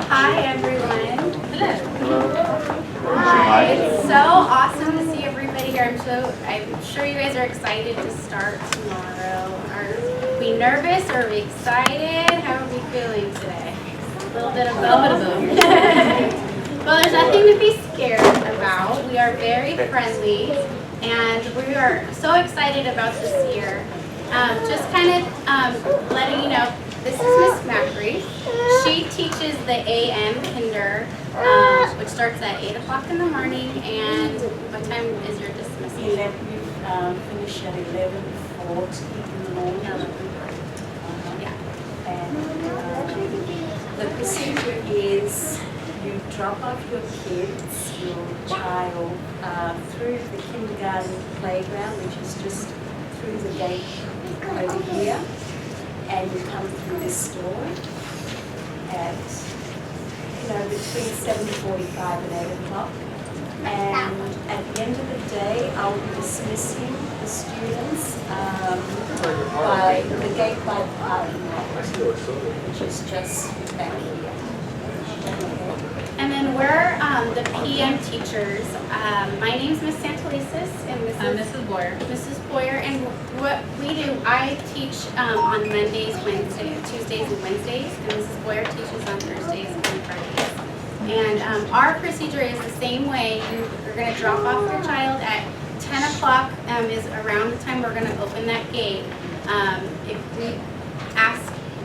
Hi everyone. Hi. It's so awesome to see everybody here. I'm sure you guys are excited to start tomorrow. Are we nervous? Are we excited? How are we feeling today? A little bit of both. Well, there's nothing to be scared about. We are very friendly, and we are so excited about this year. Just kind of letting you know, this is Miss Macri. She teaches the AM Kinder, which starts at 8 o'clock in the morning. And what time is your dismissal? 11, finish at 11:40 in the morning. Yeah. And the procedure is you drop off your kids, your child, through the kindergarten playground, which is just through the gate over here, and you come through this door at between 7:45 and 8 o'clock. And at the end of the day, I'll be dismissing the students by the gate by the parking lot, which is just back here. And then we're the PM teachers. My name's Miss Santelices, and Mrs. Boyer. Mrs. Boyer, and what we do, I teach on Mondays, Tuesdays, and Wednesdays, and Mrs. Boyer teaches on Thursdays and Fridays. And our procedure is the same way. You're going to drop off your child at 10 o'clock is around the time we're going to open that gate. If we ask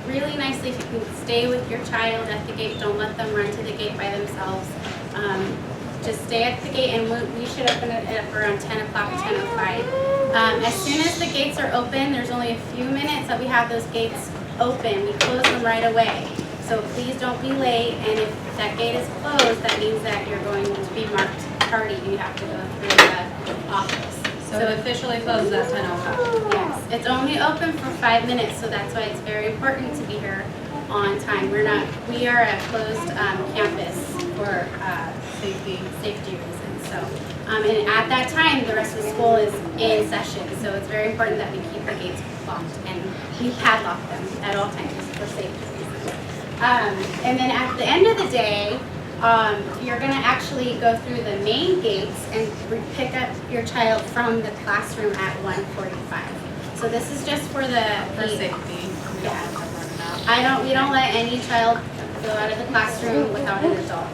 really nicely if you can stay with your child at the gate, don't let them run to the gate by themselves. Just stay at the gate, and we should open it up around 10 o'clock, 10:05. As soon as the gates are open, there's only a few minutes that we have those gates open. We close them right away. So please don't be late, and if that gate is closed, that means that you're going to be marked tardy. You have to go through the office. So it officially closes at 10 o'clock. Yes, it's only open for 5 minutes, so that's why it's very important to be here on time. We are a closed campus for safety reasons. So, and at that time, the rest of the school is in session, so it's very important that we keep the gates locked and we padlock them at all times for safety reasons. And then at the end of the day, you're going to actually go through the main gates and pick up your child from the classroom at 1:45. So this is just for safety. Yeah. We don't let any child go out of the classroom without an adult.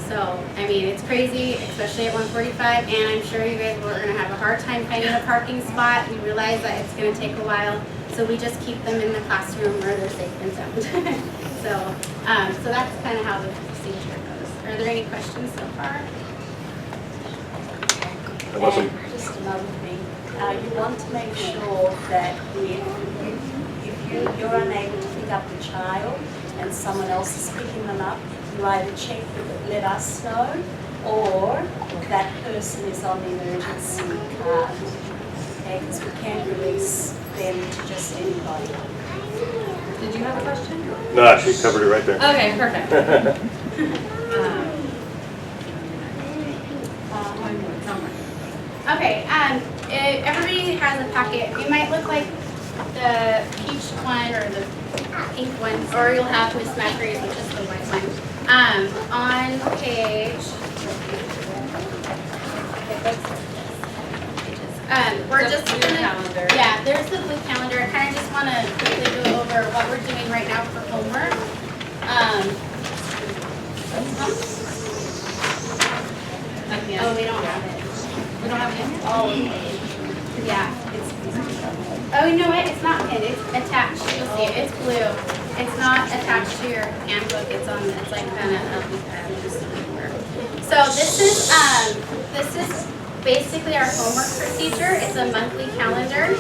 So, I mean, it's crazy, especially at 1:45, and I'm sure you guys are going to have a hard time finding a parking spot. We realize that it's going to take a while, so we just keep them in the classroom where they're safe and sound. So that's kind of how the procedure goes. Are there any questions so far? Awesome. And just another thing, you want to make sure that if you're unable to pick up the child and someone else is picking them up, you either check with let us know, or that person is on the emergency card. Okay, because we can't release them to just anybody. Did you have a question? No, she covered it right there. Okay, perfect. Okay, everybody has a packet. You might look like the peach one or the pink one, or you'll have Miss Macri's, which is the white one. On page, we're just gonna, calendar. yeah, there's the blue calendar. I kind of just want to quickly go over what we're doing right now for homework. Oh, we don't have it. We don't have it? Oh, yeah. Oh, you know what? It's not pinned. It's attached. You'll see it. It's blue. It's not attached to your handbook. It's like kind of just somewhere. So this is basically our homework procedure. It's a monthly calendar.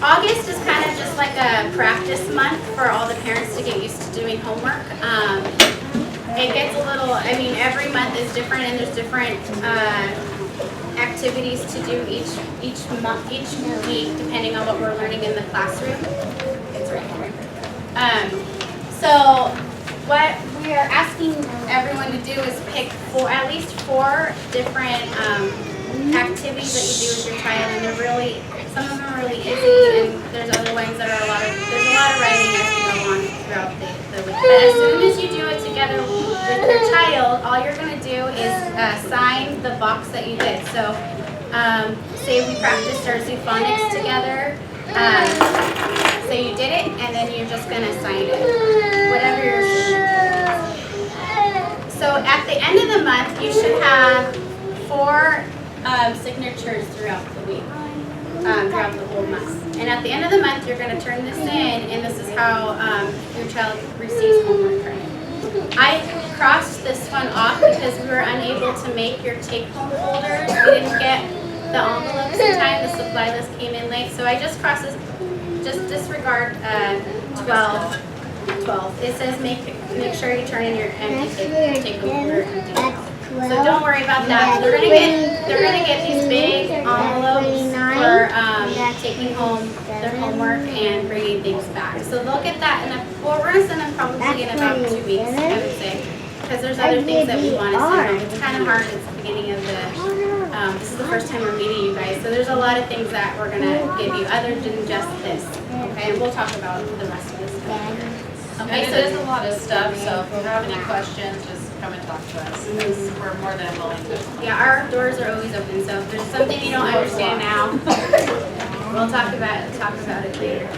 August is kind of just like a practice month for all the parents to get used to doing homework. It gets a little, every month is different, and there's different activities to do each week, depending on what we're learning in the classroom. It's right here. So what we are asking everyone to do is pick at least four different activities that you do with your child, and some of them are really easy, and there's other ones that are there's a lot of writing as we go on throughout the the week. But as soon as you do it together with your child, all you're going to do is sign the box that you did. So say we practiced our zoophonics together. So you did it, and then you're just going to sign it, whatever your signature is. So at the end of the month, you should have 4 signatures throughout the week, throughout the whole month. And at the end of the month, you're going to turn this in, and this is how your child receives homework credit. I crossed this one off because we were unable to make your take-home folders. We didn't get the envelopes in time. The supply list came in late, so I just crossed this. Just disregard 12. It says make sure you turn in your empty take-home folder empty. So don't worry about that. They're gonna get these big envelopes for taking home their homework and bringing things back. So they'll get that we're gonna send them probably in about 2 weeks, I would say, because there's other things that we want to send them. It's kind of hard. It's the beginning of the. This is the first time we're meeting you guys, so there's a lot of things that we're gonna give you other than just this. Okay, and we'll talk about the rest of this stuff. Okay, so there's a lot of stuff, so if you have any questions, just come and talk to us. We're more than willing to. Yeah, our doors are always open, so if there's something you don't understand now, we'll talk about it later.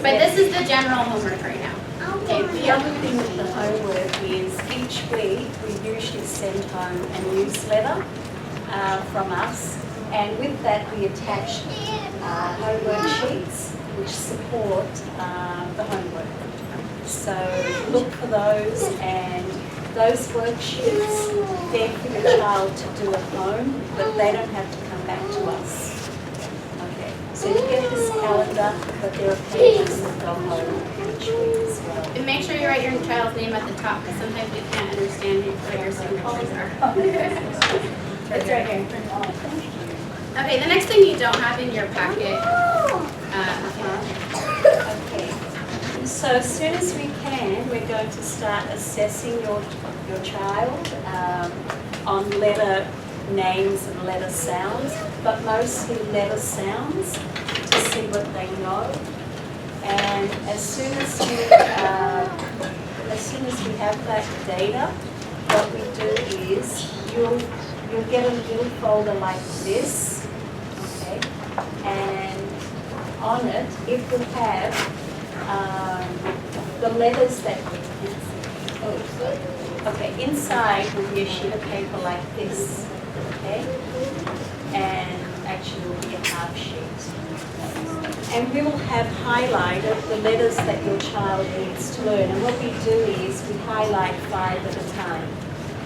But this is the general homework right now. Okay, the other thing with the homework is each week we usually send home a newsletter from us, and with that we attach homework sheets which support the homework. So look for those, and those worksheets, they're for your child to do at home, but they don't have to come back to us. Okay, so you get this calendar, but there are pages that go home each week as well. And make sure you write your child's name at the top, because sometimes we can't understand what your signatures are. It's right here. Okay, the next thing you don't have in your packet. Okay. So as soon as we can, we're going to start assessing your child on letter names and letter sounds, but mostly letter sounds to see what they know. And as soon as we have that data, what we do is you'll get a little folder like this, okay, and on it it will have the letters that inside will be a sheet of paper like this, okay, and actually will be a half sheet, and we will have highlighted the letters that your child needs to learn. And what we do is we highlight 5 at a time,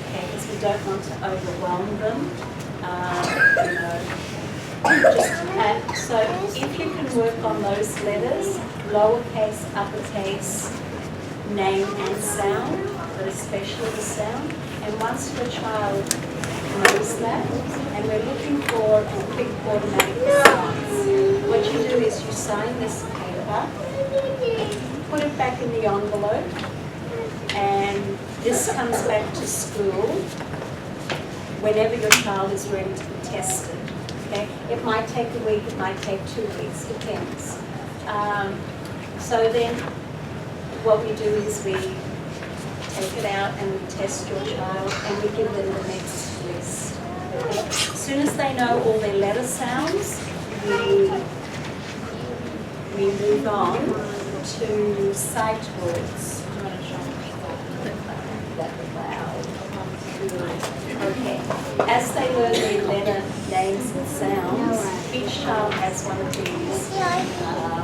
okay, because we don't want to overwhelm them, so if you can work on those letters, lowercase, uppercase, name and sound, but especially the sound, and once your child knows that, and we're looking for quick automatic response, what you do is you sign this paper, put it back in the envelope, and this comes back to school whenever your child is ready to be tested. Okay? It might take a week, it might take 2 weeks, depends. So then what we do is we take it out and we test your child and we give them the next list. Okay? As soon as they know all their letter sounds, we move on to sight words. I'm going to show that loud. Okay. As they learn their letter names and sounds, each child has one of these,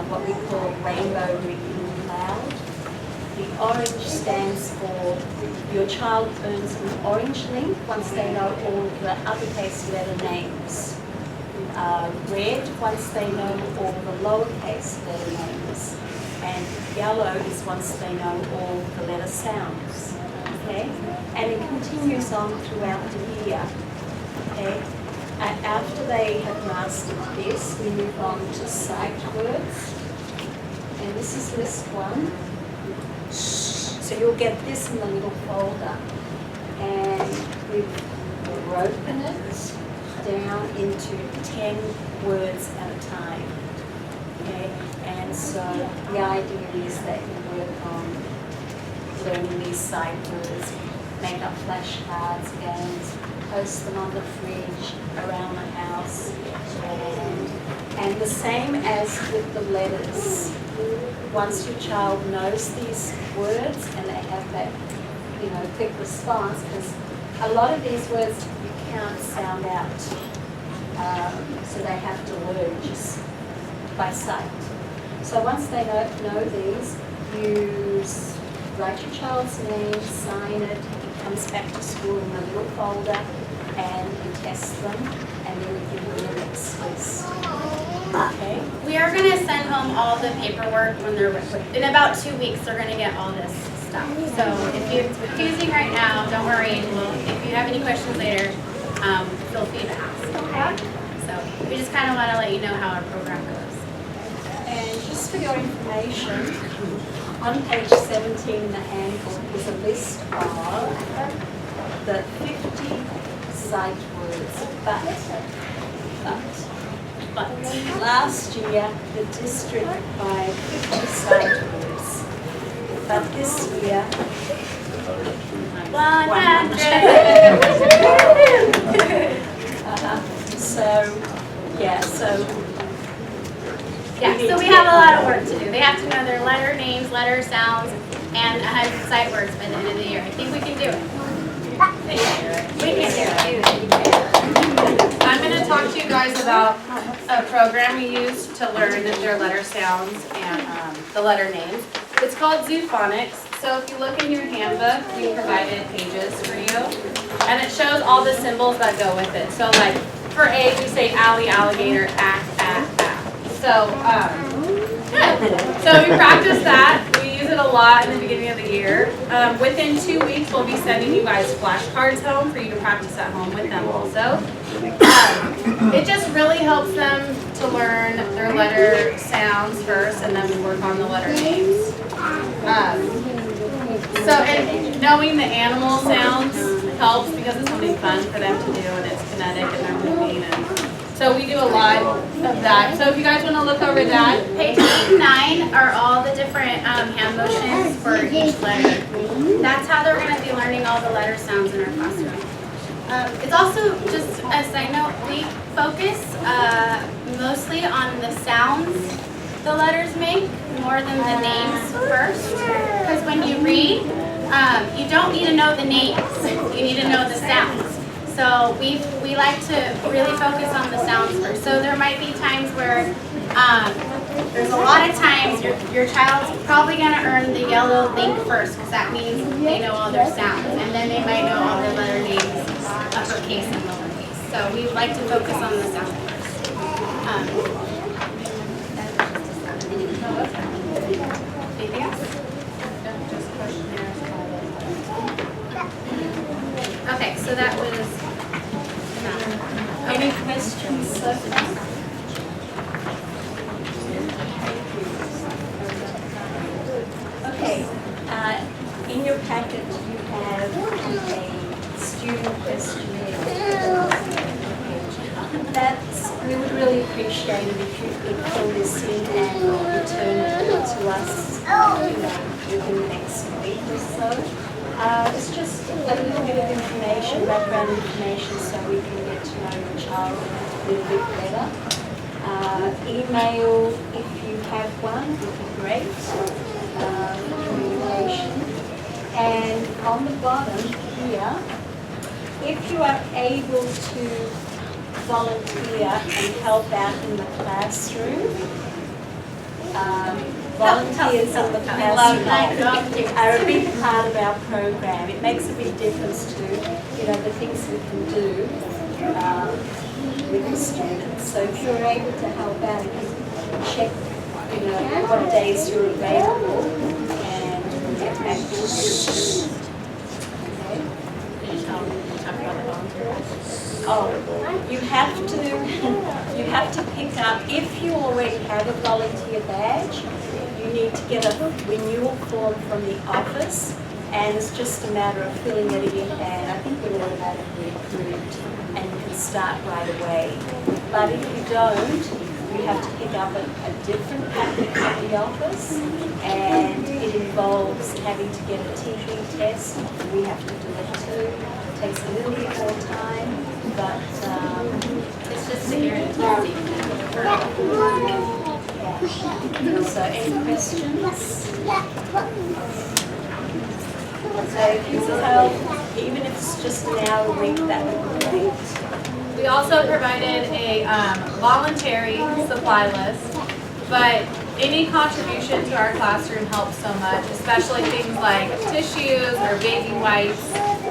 what we call rainbow reading cloud. The orange stands for your child earns an orange link once they know all the uppercase letter names. Red once they know all the lowercase letter names. And yellow is once they know all the letter sounds. Okay? And it continues on throughout the year. Okay? After they have mastered this, we move on to sight words. And this is list 1. So you'll get this in the little folder. And we've broken it down into 10 words at a time. Okay? And so the idea is that you work on learning these sight words, make up flashcards, games, post them on the fridge, around the house, and the same as with the letters. Once your child knows these words and they have that, quick response, because a lot of these words you can't sound out, so they have to learn just by sight. So once they know these, you write your child's name, sign it, it comes back to school in a little folder, and you test them, and then you give them the next list. Okay? We are going to send home all the paperwork when they're, in about 2 weeks, they're going to get all this stuff. So if you're confusing right now, don't worry. If you have any questions later, feel free to ask. Okay? So we just kind of want to let you know how our program goes. And just for your information, on page 17 in the handbook is a list of the 50 sight words, but last year the district required 50 sight words, but this year 100. So we have a lot of work to do. They have to know their letter names, letter sounds, and 100 sight words by the end of the year. I think we can do it. We can do it. I'm going to talk to you guys about a program we use to learn their letter sounds and the letter names. It's called Zoophonics. So if you look in your handbook, we provided pages for you, and it shows all the symbols that go with it. So like for A, we say alley, alligator, ack. So so we practice that. We use it a lot in the beginning of the year. Within 2 weeks, we'll be sending you guys flashcards home for you to practice at home with them also. It just really helps them to learn their letter sounds first, and then we work on the letter names. And knowing the animal sounds helps because it's something fun for them to do, and it's kinetic and they're moving. So we do a lot of that. So if you guys want to look over that. Page 8 and 9 are all the different hand motions for each letter. That's how they're going to be learning all the letter sounds in our classroom. It's also, just a side note, we focus mostly on the sounds the letters make more than the names first. Because when you read, you don't need to know the names. You need to know the sounds. So we like to really focus on the sounds first. So there might be times where there's a lot of times your child's probably going to earn the yellow link first, because that means they know all their sounds, and then they might know all their letter names, uppercase and lowercase. So we like to focus on the sound first. Anything else? Okay, so that was. Any questions so far? Okay, in your packet you have a student questionnaire. We would really appreciate it if you could fill this in and return it to us within the next week or so. It's just a little bit of information, background information, so we can get to know your child a little bit better. Email, if you have one, would be great. Communication. And on the bottom here, if you are able to volunteer and help out in the classroom, volunteers in the classroom are a big part of our program. It makes a big difference to, the things we can do with the students. So if you're able to help out, you can check, what days you're available, and we'll get back to you. Oh, you have to pick up, if you already have a volunteer badge, you need to get a renewal form from the office, and it's just a matter of filling it in, and I think you're automatically approved, and you can start right away. But if you don't, you have to pick pick up a different packet at the office, and it involves having to get a TB test. We have to do it too. It takes a little bit more time, but It's just to guarantee safety. yeah. So any questions? So if you could help, even if it's just an hour a week, that would be great. We also provided a voluntary supply list, but any contribution to our classroom helps so much, especially things like tissues or baby wipes,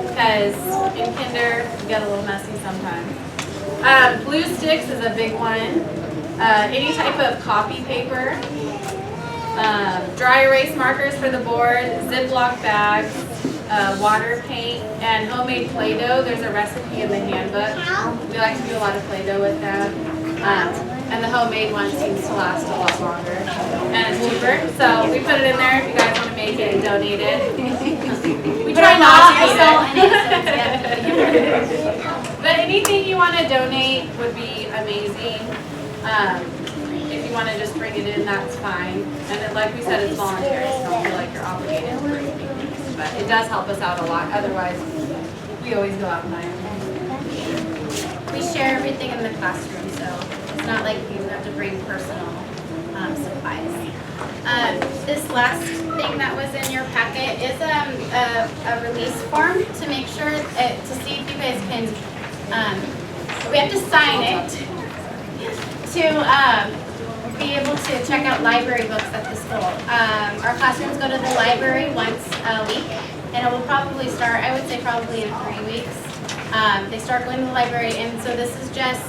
because in kinder, we get a little messy sometimes. Glue sticks is a big one. Any type of copy paper. Dry erase markers for the board, Ziploc bags, water paint, and homemade Play-Doh. There's a recipe in the handbook. We like to do a lot of Play-Doh with that. And the homemade one seems to last a lot longer. And it's cheaper. So we put it in there if you guys want to make it and donate it. We try not to eat it. But anything you want to donate would be amazing. If you want to just bring it in, that's fine. And then, like we said, it's voluntary, so don't feel like you're obligated for anything. But it does help us out a lot. Otherwise, we always go out and buy them. We share everything in the classroom, so it's not like you have to bring personal supplies. This last thing that was in your packet is a release form to make sure, to see if you guys can, we have to sign it to be able to check out library books at the school. Our classrooms go to the library once a week, and it will probably start, I would say probably in 3 weeks. They start going to the library, and so this is just,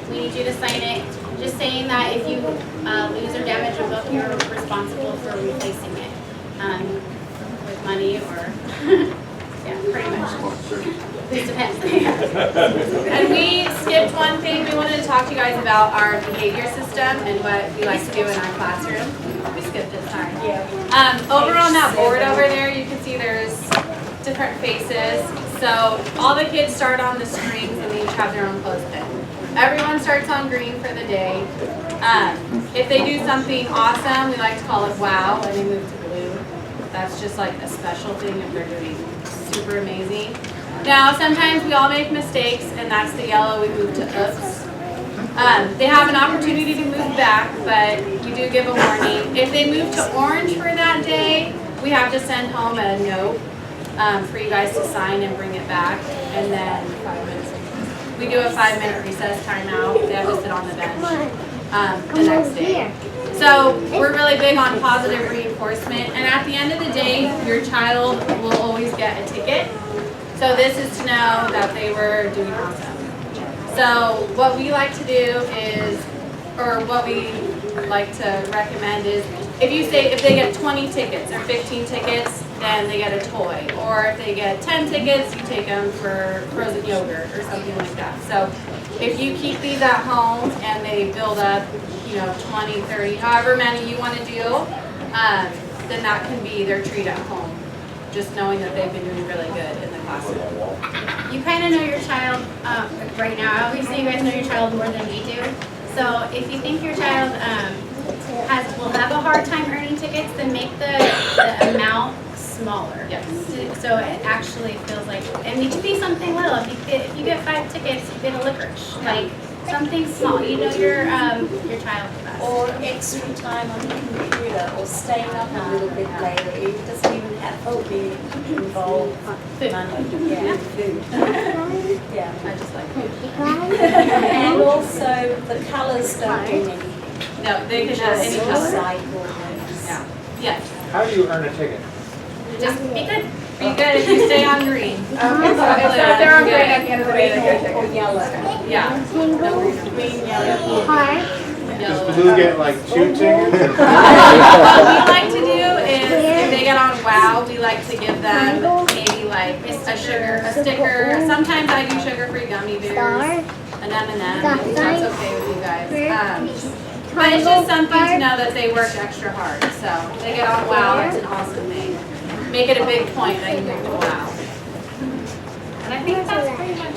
we need you to sign it, just saying that if you lose or damage a book, you're responsible for replacing it with money or, yeah, pretty much. It depends. And we skipped one thing. We wanted to talk to you guys about our behavior system and what we like to do in our classroom. We skipped it, sorry. Yeah. Over on that board over there, you can see there's different faces. So all the kids start on the strings and they each have their own clothespin. Everyone starts on green for the day. If they do something awesome, we like to call it wow, and they move to blue. That's just like a special thing if they're doing super amazing. Now, sometimes we all make mistakes, and that's the yellow, we move to oops. They have an opportunity to move back, but we do give a warning. If they move to orange for that day, we have to send home a note for you guys to sign and bring it back, and then 5 minutes. We do a 5-minute recess timeout. They have to sit on the bench the next day. So we're really big on positive reinforcement, and at the end of the day, your child will always get a ticket. So this is to know that they were doing awesome. So what we like to do is, or what we like to recommend is, if they get 20 tickets or 15 tickets, then they get a toy. Or if they get 10 tickets, you take them for frozen yogurt or something like that. So if you keep these at home and they build up, 20, 30, however many you want to do, then that can be their treat at home. Just knowing that they've been doing really good in the classroom. You kind of know your child right now. Obviously, you guys know your child more than we do. So if you think your child will have a hard time earning tickets, then make the amount smaller. Yes. So it actually feels like, and it could be something little. If you get 5 tickets, you get a licorice. Like something small. You know your child the best. Or extra time on the computer, or staying up a little bit later. It doesn't even have to be involved. Food. Money. Yeah, food. Yeah. I just like food. And also, the colours don't do anything. No, they can have any color. Cycle. Yeah. Yes. How do you earn a ticket? Just be good. Be good if you stay on green. So if they're on green at the end of the day, they get a Or ticket. yellow. Yeah. Green, yellow. Does Blue get like 2 tickets? What we like to do is, if they get on WOW, we like to give them maybe like a sticker. Sometimes I do sugar-free gummy bears, an M&M, if that's okay with you guys. But it's just something to know that they worked extra hard. So they get on WOW, that's an awesome thing. Make it a big point that you moved to WOW. And I think that's pretty much